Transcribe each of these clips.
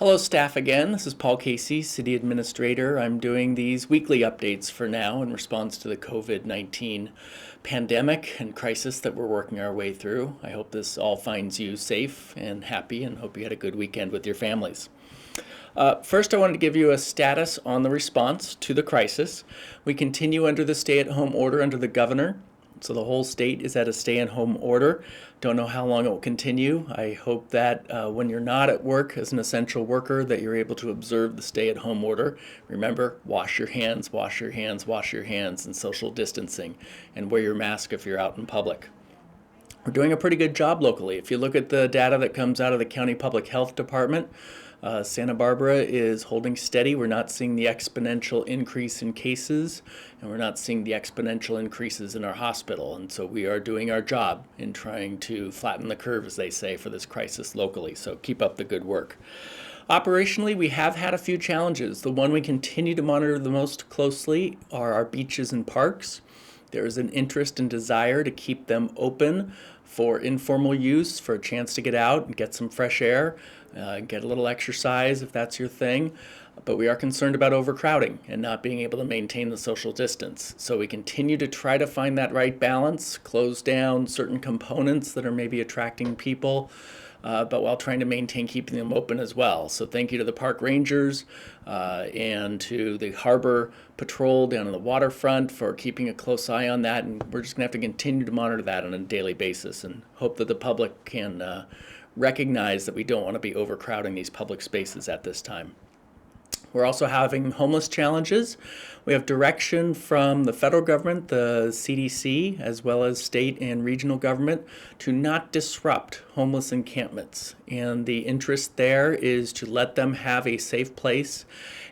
Hello, staff again. This is Paul Casey, City Administrator. I'm doing these weekly updates for now in response to the COVID-19 pandemic and crisis that we're working our way through. I hope this all finds you safe and happy and hope you had a good weekend with your families. First, I wanted to give you a status on the response to the crisis. We continue under the stay-at-home order under the governor. So the whole state is at a stay-at-home order. Don't know how long it will continue. I hope that when you're not at work as an essential worker that you're able to observe the stay-at-home order. Remember, wash your hands, wash your hands, wash your hands, and social distancing, and wear your mask if you're out in public. We're doing a pretty good job locally. If you look at the data that comes out of the County Public Health Department, Santa Barbara is holding steady. We're not seeing the exponential increase in cases, and we're not seeing the exponential increases in our hospital. And so we are doing our job in trying to flatten the curve, as they say, for this crisis locally. So keep up the good work. Operationally, we have had a few challenges. The one we continue to monitor the most closely are our beaches and parks. There is an interest and desire to keep them open for informal use, for a chance to get out and get some fresh air, get a little exercise if that's your thing. But we are concerned about overcrowding and not being able to maintain the social distance. So we continue to try to find that right balance, close down certain components that are maybe attracting people, but while trying to maintain keeping them open as well. So thank you to the park rangers and to the harbor patrol down on the waterfront for keeping a close eye on that. And we're just gonna have to continue to monitor that on a daily basis and hope that the public can recognize that we don't want to be overcrowding these public spaces at this time. We're also having homeless challenges. We have direction from the federal government, the CDC, as well as state and regional government to not disrupt homeless encampments. And the interest there is to let them have a safe place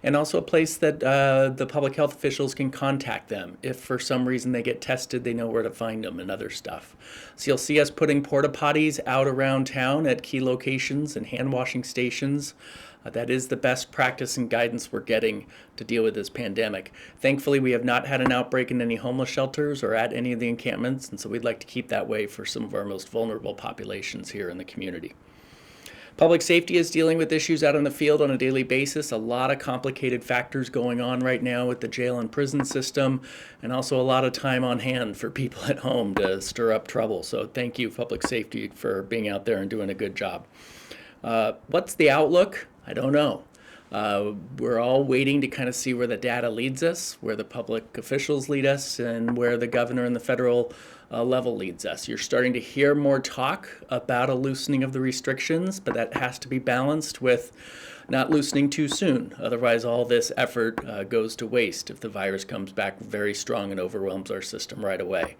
and also a place that the public health officials can contact them. If for some reason they get tested, they know where to find them and other stuff. So you'll see us putting porta potties out around town at key locations and hand washing stations. That is the best practice and guidance we're getting to deal with this pandemic. Thankfully, we have not had an outbreak in any homeless shelters or at any of the encampments, and so we'd like to keep that way for some of our most vulnerable populations here in the community. Public safety is dealing with issues out in the field on a daily basis. A lot of complicated factors going on right now with the jail and prison system, and also a lot of time on hand for people at home to stir up trouble. So thank you, public safety, for being out there and doing a good job. What's the outlook? I don't know. We're all waiting to kind of see where the data leads us, where the public officials lead us, and where the governor and the federal level leads us. You're starting to hear more talk about a loosening of the restrictions, but that has to be balanced with not loosening too soon. Otherwise, all this effort goes to waste if the virus comes back very strong and overwhelms our system right away.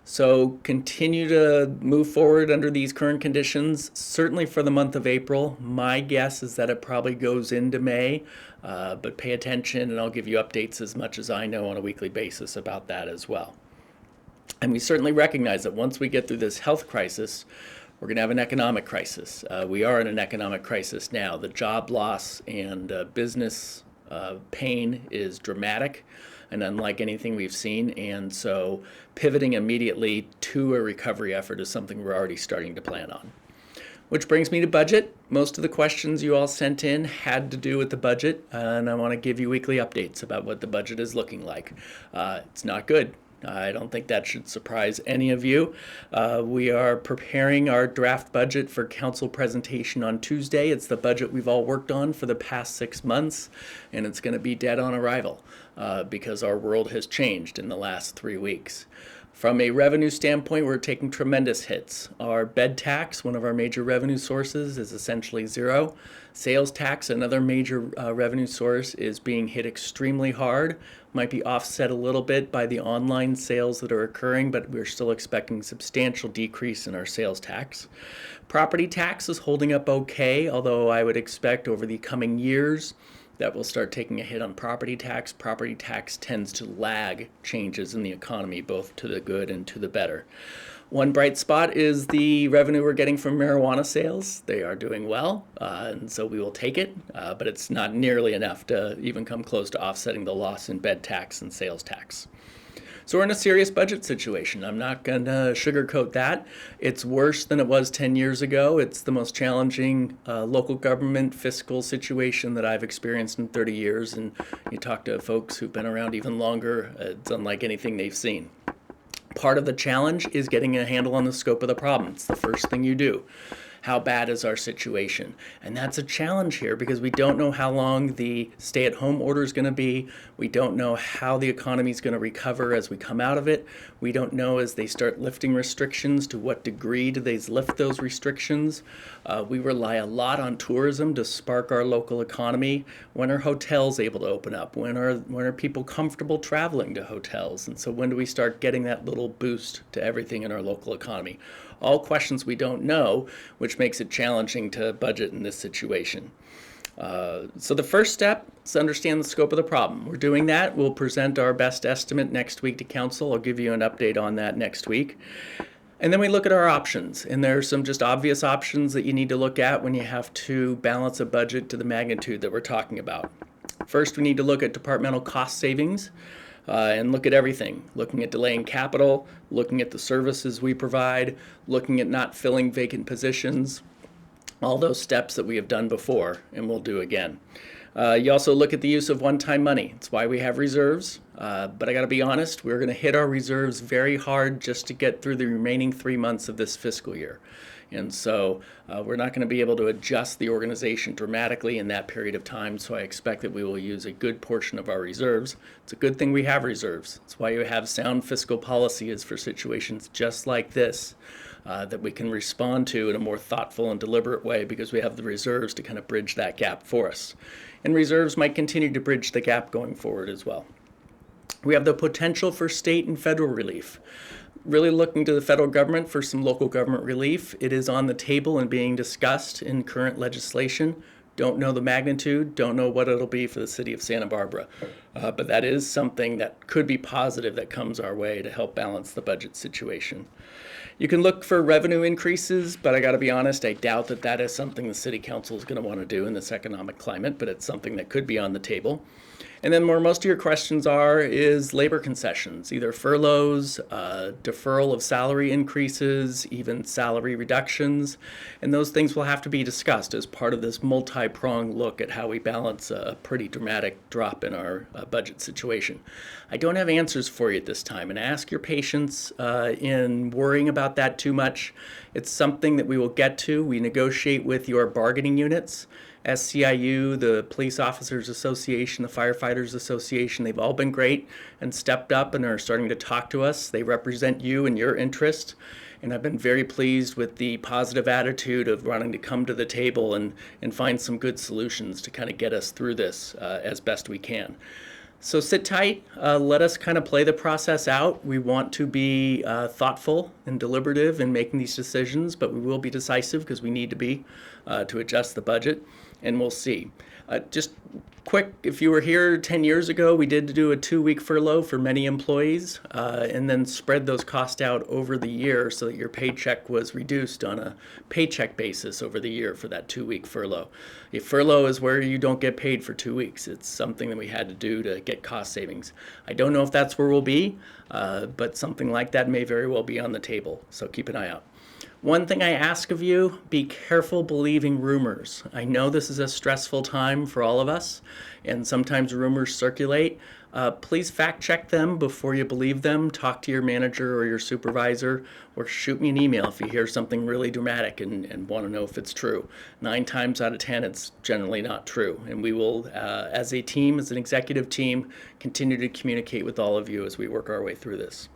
So continue to move forward under these current conditions, certainly for the month of April. My guess is that it probably goes into May, but pay attention and I'll give you updates as much as I know on a weekly basis about that as well. And we certainly recognize that once we get through this health crisis, we're going to have an economic crisis. We are in an economic crisis now. The job loss and business pain is dramatic and unlike anything we've seen, and so pivoting immediately to a recovery effort is something we're already starting to plan on. Which brings me to budget. Most of the questions you all sent in had to do with the budget, and I want to give you weekly updates about what the budget is looking like. It's not good. I don't think that should surprise any of you. We are preparing our draft budget for council presentation on Tuesday. It's the budget we've all worked on for the past 6 months, and it's going to be dead on arrival because our world has changed in the last 3 weeks. From a revenue standpoint, we're taking tremendous hits. Our bed tax, one of our major revenue sources, is essentially zero. Sales tax, another major revenue source, is being hit extremely hard. Might be offset a little bit by the online sales that are occurring, but we're still expecting substantial decrease in our sales tax. Property tax is holding up okay, although I would expect over the coming years that we'll start taking a hit on property tax. Property tax tends to lag changes in the economy, both to the good and to the better. One bright spot is the revenue we're getting from marijuana sales. They are doing well, and so we will take it, but it's not nearly enough to even come close to offsetting the loss in bed tax and sales tax. So we're in a serious budget situation. I'm not going to sugarcoat that. It's worse than it was 10 years ago. It's the most challenging local government fiscal situation that I've experienced in 30 years. And you talk to folks who've been around even longer, it's unlike anything they've seen. Part of the challenge is getting a handle on the scope of the problem. It's the first thing you do. How bad is our situation? And that's a challenge here because we don't know how long the stay-at-home order is going to be. We don't know how the economy is going to recover as we come out of it. We don't know as they start lifting restrictions to what degree do they lift those restrictions. We rely a lot on tourism to spark our local economy. When are hotels able to open up? When are people comfortable traveling to hotels? And so when do we start getting that little boost to everything in our local economy? All questions we don't know, which makes it challenging to budget in this situation. So the first step is to understand the scope of the problem. We're doing that. We'll present our best estimate next week to council. I'll give you an update on that next week. And then we look at our options. And there are some just obvious options that you need to look at when you have to balance a budget to the magnitude that we're talking about. First, we need to look at departmental cost savings. And look at everything, looking at delaying capital, looking at the services we provide, looking at not filling vacant positions, all those steps that we have done before and we'll do again. You also look at the use of one-time money. It's why we have reserves, but I got to be honest, we're going to hit our reserves very hard just to get through the remaining 3 months of this fiscal year. And so we're not going to be able to adjust the organization dramatically in that period of time, so I expect that we will use a good portion of our reserves. It's a good thing we have reserves. It's why you have sound fiscal policy is for situations just like this that we can respond to in a more thoughtful and deliberate way because we have the reserves to kind of bridge that gap for us. And reserves might continue to bridge the gap going forward as well. We have the potential for state and federal relief. Really looking to the federal government for some local government relief. It is on the table and being discussed in current legislation. Don't know the magnitude, don't know what it'll be for the city of Santa Barbara. But that is something that could be positive that comes our way to help balance the budget situation. You can look for revenue increases, but I got to be honest, I doubt that that is something the city council is going to want to do in this economic climate, but it's something that could be on the table. And then where most of your questions is labor concessions, either furloughs, deferral of salary increases, even salary reductions. And those things will have to be discussed as part of this multi-pronged look at how we balance a pretty dramatic drop in our budget situation. I don't have answers for you at this time, and ask your patience in worrying about that too much. It's something that we will get to. We negotiate with your bargaining units. SCIU, the Police Officers Association, the Firefighters Association, they've all been great and stepped up and are starting to talk to us. They represent you and your interest. And I've been very pleased with the positive attitude of wanting to come to the table and find some good solutions to kind of get us through this as best we can. So sit tight, let us kind of play the process out. We want to be thoughtful and deliberative in making these decisions, but we will be decisive because we need to be to adjust the budget, and we'll see. Just quick, if you were here 10 years ago, we did do a 2-week furlough for many employees and then spread those costs out over the year so that your paycheck was reduced on a paycheck basis over the year for that 2-week furlough. A furlough is where you don't get paid for 2 weeks. It's something that we had to do to get cost savings. I don't know if that's where we'll be, but something like that may very well be on the table, so keep an eye out. One thing I ask of you, be careful believing rumors. I know this is a stressful time for all of us, and sometimes rumors circulate. Please fact check them before you believe them. Talk to your manager or your supervisor, or shoot me an email if you hear something really dramatic and want to know if it's true. 9 times out of 10, it's generally not true. And we will, as a team, as an executive team, continue to communicate with all of you as we work our way through this.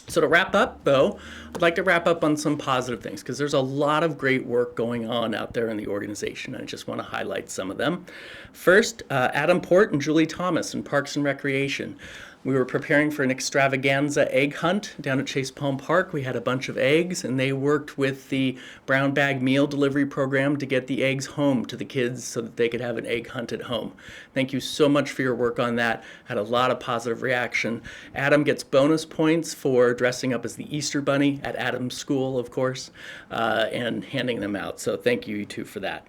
So to wrap up, though, I'd like to wrap up on some positive things because there's a lot of great work going on out there in the organization. I just want to highlight some of them. First, Adam Port and Julie Thomas in Parks and Recreation. We were preparing for an extravaganza egg hunt down at Chase Palm Park. We had a bunch of eggs, and they worked with the Brown Bag Meal Delivery Program to get the eggs home to the kids so that they could have an egg hunt at home. Thank you so much for your work on that. Had a lot of positive reaction. Adam gets bonus points for dressing up as the Easter Bunny at Adam's school, of course, and handing them out. So thank you two for that.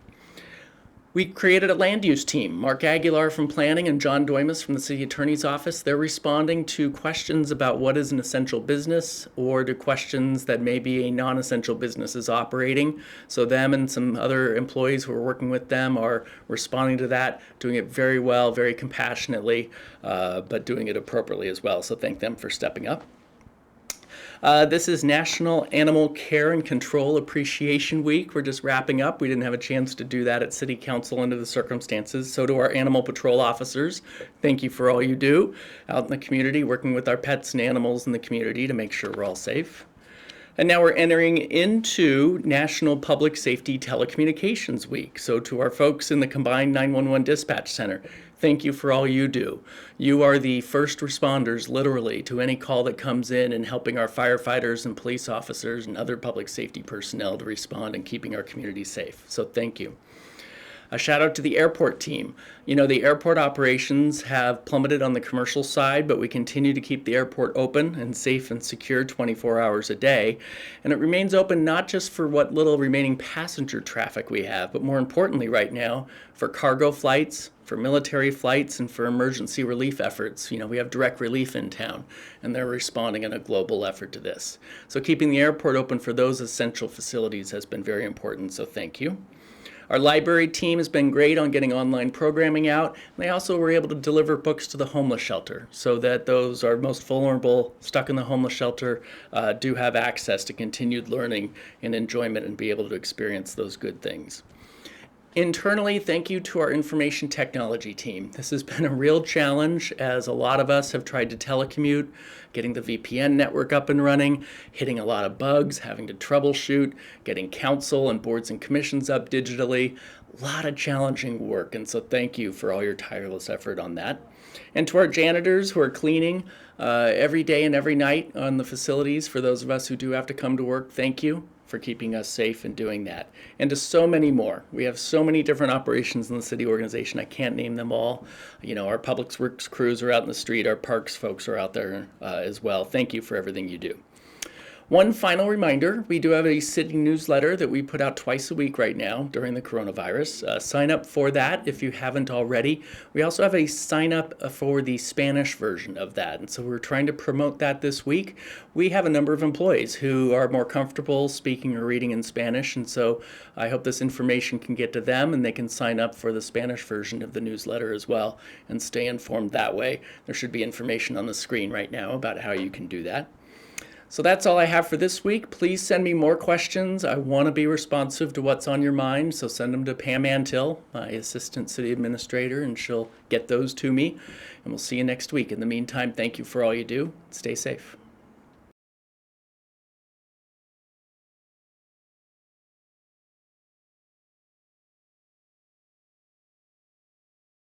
We created a land use team. Mark Aguilar from Planning and John Doimus from the City Attorney's Office. They're responding to questions about what is an essential business or to questions that maybe a non-essential business is operating. So them and some other employees who are working with them are responding to that, doing it very well, very compassionately, but doing it appropriately as well. So thank them for stepping up. This is National Animal Care and Control Appreciation Week. We're just wrapping up. We didn't have a chance to do that at City Council under the circumstances. So to our animal patrol officers, thank you for all you do out in the community, working with our pets and animals in the community to make sure we're all safe. And now we're entering into National Public Safety Telecommunications Week. So to our folks in the Combined 911 Dispatch Center, thank you for all you do. You are the first responders, literally, to any call that comes in helping our firefighters and police officers and other public safety personnel to respond and keeping our community safe. So thank you. A shout out to the airport team. You know, the airport operations have plummeted on the commercial side, but we continue to keep the airport open and safe and secure 24 hours a day. And it remains open not just for what little remaining passenger traffic we have, but more importantly right now, for cargo flights, for military flights, and for emergency relief efforts. You know, we have direct relief in town, and they're responding in a global effort to this. So keeping the airport open for those essential facilities has been very important, so thank you. Our library team has been great on getting online programming out. They also were able to deliver books to the homeless shelter so that those are most vulnerable, stuck in the homeless shelter, do have access to continued learning and enjoyment and be able to experience those good things. Internally, thank you to our information technology team. This has been a real challenge as a lot of us have tried to telecommute, getting the VPN network up and running, hitting a lot of bugs, having to troubleshoot, getting council and boards and commissions up digitally. A lot of challenging work, and so thank you for all your tireless effort on that. And to our janitors who are cleaning every day and every night on the facilities, for those of us who do have to come to work, thank you for keeping us safe and doing that. And to so many more. We have so many different operations in the city organization. I can't name them all. You know, our public works crews are out in the street. Our parks folks are out there as well. Thank you for everything you do. One final reminder, we do have a city newsletter that we put out twice a week right now during the coronavirus. Sign up for that if you haven't already. We also have a sign up for the Spanish version of that, and so we're trying to promote that this week. We have a number of employees who are more comfortable speaking or reading in Spanish, and so I hope this information can get to them and they can sign up for the Spanish version of the newsletter as well and stay informed that way. There should be information on the screen right now about how you can do that. So that's all I have for this week. Please send me more questions. I want to be responsive to what's on your mind, so send them to Pam Antill, my Assistant City Administrator, and she'll get those to me. And we'll see you next week. In the meantime, thank you for all you do. Stay safe.